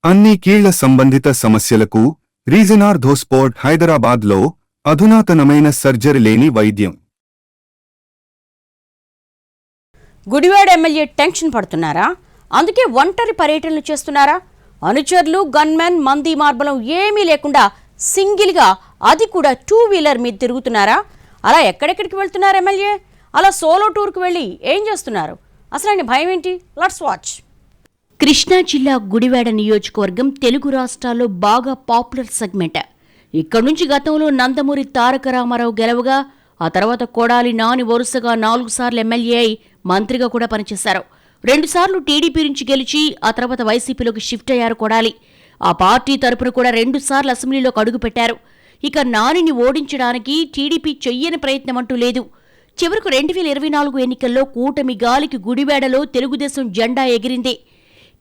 అన్ని కీళ్ల సంబంధిత సమస్యలకు రీజన్ ఆర్థోస్పోర్ట్ హైదరాబాద్లో అధునాతనమైన సర్జరీ లేని వైద్యం. గుడివాడ ఎమ్మెల్యే టెన్షన్ పడుతున్నారా? అందుకే ఒంటరి పర్యటనలు చేస్తున్నారా? అనుచరులు, గన్మెన్, మంది మార్బలం ఏమీ లేకుండా సింగిల్గా, అది కూడా 2 వీలర్ మీద తిరుగుతున్నారా? అలా ఎక్కడెక్కడికి వెళ్తున్నారు ఎమ్మెల్యే? అలా సోలో టూర్కు వెళ్ళి ఏం చేస్తున్నారు? అసలు ఆయన భయం ఏంటి? Let's watch. కృష్ణా జిల్లా గుడివాడ నియోజకవర్గం తెలుగు రాష్ట్రాల్లో బాగా పాపులర్ సెగ్మెంట్. ఇక్కడి నుంచి గతంలో నందమూరి తారక రామారావు గెలవగా, ఆ తర్వాత కొడాలి నాని వరుసగా 4 సార్లు ఎమ్మెల్యే అయి మంత్రిగా కూడా పనిచేశారు. 2 సార్లు టీడీపీ నుంచి గెలిచి ఆ తర్వాత వైసీపీలోకి షిఫ్ట్ అయ్యారు కొడాలి. ఆ పార్టీ తరపున కూడా 2 సార్లు అసెంబ్లీలోకి అడుగుపెట్టారు. ఇక నానిని ఓడించడానికి టీడీపీ చెయ్యని ప్రయత్నం అంటూ లేదు. చివరకు 2024 ఎన్నికల్లో కూటమి గాలికి గుడివాడలో తెలుగుదేశం జెండా ఎగిరింది.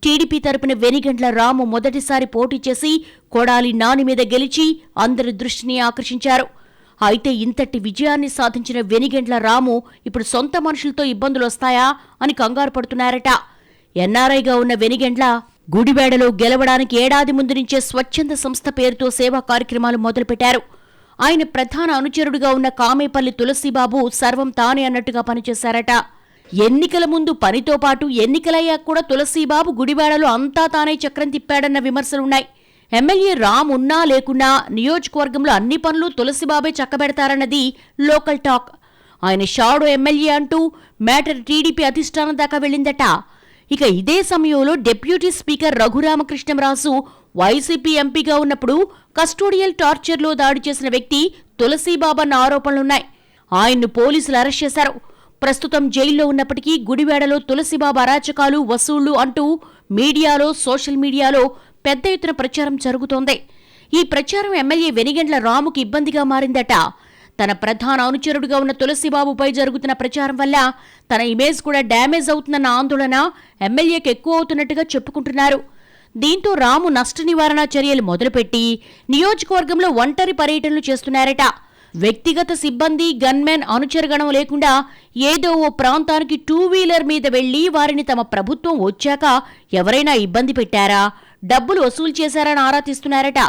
టీడీపీ తరపున వెనిగండ్ల రాము మొదటిసారి పోటీ చేసి కొడాలి నాని మీద గెలిచి అందరి దృష్టిని ఆకర్షించారు. అయితే ఇంతటి విజయాన్ని సాధించిన వెనిగండ్ల రాము ఇప్పుడు సొంత మనుషులతో ఇబ్బందులు వస్తాయా అని కంగారు పడుతున్నారట. ఎన్ఆర్ఐగా ఉన్న వెనిగండ్ల గుడివాడలో గెలవడానికి ఏడాది ముందు నుంచే స్వచ్ఛంద సంస్థ పేరుతో సేవా కార్యక్రమాలు మొదలుపెట్టారు. ఆయన ప్రధాన అనుచరుడుగా ఉన్న కామేపల్లి తులసిబాబు సర్వం తానే అన్నట్టుగా పనిచేశారట. ఎన్నికల ముందు పనితో పాటు ఎన్నికలయ్యాక కూడా తులసిబాబు గుడివాడలో అంతా తానే చక్రం తిప్పాడన్న విమర్శలున్నాయి. ఎమ్మెల్యే రామ్ ఉన్నా లేకున్నా నియోజకవర్గంలో అన్ని పనులు తులసిబాబే చక్కబెడతారన్నది లోకల్ టాక్. ఆయన షాడో ఎమ్మెల్యే అంటూ మ్యాటర్ టీడీపీ అధిష్టానం దాకా వెళ్ళిందట. ఇక ఇదే సమయంలో డిప్యూటీ స్పీకర్ రఘురామకృష్ణంరాజు వైసీపీ ఎంపీగా ఉన్నప్పుడు కస్టోడియల్ టార్చర్లో దాడి చేసిన వ్యక్తి తులసిబాబు అన్న ఆరోపణలున్నాయి. ఆయన్ను పోలీసులు అరెస్ట్ చేశారు. ప్రస్తుతం జైల్లో ఉన్నప్పటికీ గుడివాడలో తులసిబాబు అరాచకాలు, వసూళ్లు అంటూ మీడియాలో, సోషల్ మీడియాలో పెద్ద ఎత్తున ప్రచారం జరుగుతోంది. ఈ ప్రచారం ఎమ్మెల్యే వెనిగండ్ల రాముకి ఇబ్బందిగా మారిందట. తన ప్రధాన అనుచరుడుగా ఉన్న తులసిబాబుపై జరుగుతున్న ప్రచారం వల్ల తన ఇమేజ్ కూడా డ్యామేజ్ అవుతుందన్న ఆందోళన ఎమ్మెల్యేకి ఎక్కువ అవుతున్నట్టుగా చెప్పుకుంటున్నారు. దీంతో రాము నష్ట నివారణ చర్యలు మొదలుపెట్టి నియోజకవర్గంలో ఒంటరి పర్యటనలు చేస్తున్నారట. వ్యక్తిగత సిబ్బంది, గన్మెన్, అనుచరగణం లేకుండా ఏదో ఓ ప్రాంతానికి 2 వీలర్ మీద వెళ్లి వారిని తమ ప్రభుత్వం వచ్చాక ఎవరైనా ఇబ్బంది పెట్టారా, డబ్బులు వసూలు చేశారని ఆరా తీస్తున్నారట.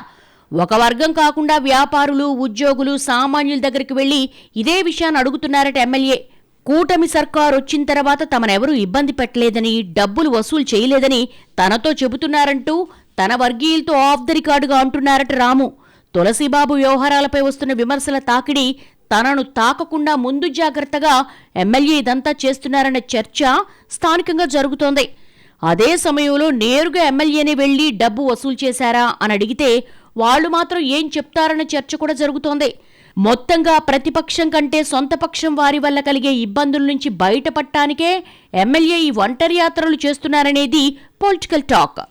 ఒక వర్గం కాకుండా వ్యాపారులు, ఉద్యోగులు, సామాన్యుల దగ్గరికి వెళ్లి ఇదే విషయాన్ని అడుగుతున్నారట ఎమ్మెల్యే. కూటమి సర్కారు వచ్చిన తర్వాత తమనెవరూ ఇబ్బంది పెట్టలేదని, డబ్బులు వసూలు చేయలేదని తనతో చెబుతున్నారంటూ తన వర్గీయులతో ఆఫ్ ది రికార్డుగా అంటున్నారట రాము. తులసిబాబు వ్యవహారాలపై వస్తున్న విమర్శల తాకిడి తనను తాకకుండా ముందు జాగ్రత్తగా ఎమ్మెల్యే ఇదంతా చేస్తున్నారన్న చర్చ స్థానికంగా జరుగుతోంది. అదే సమయంలో నేరుగా ఎమ్మెల్యేనే వెళ్లి డబ్బు వసూలు చేశారా అని అడిగితే వాళ్లు మాత్రం ఏం చెప్తారన్న చర్చ కూడా జరుగుతోంది. మొత్తంగా ప్రతిపక్షం కంటే సొంత పక్షం వారి వల్ల కలిగే ఇబ్బందుల నుంచి బయటపడటానికే ఎమ్మెల్యే ఈ ఒంటరి యాత్రలు చేస్తున్నారనేది పొలిటికల్ టాక్.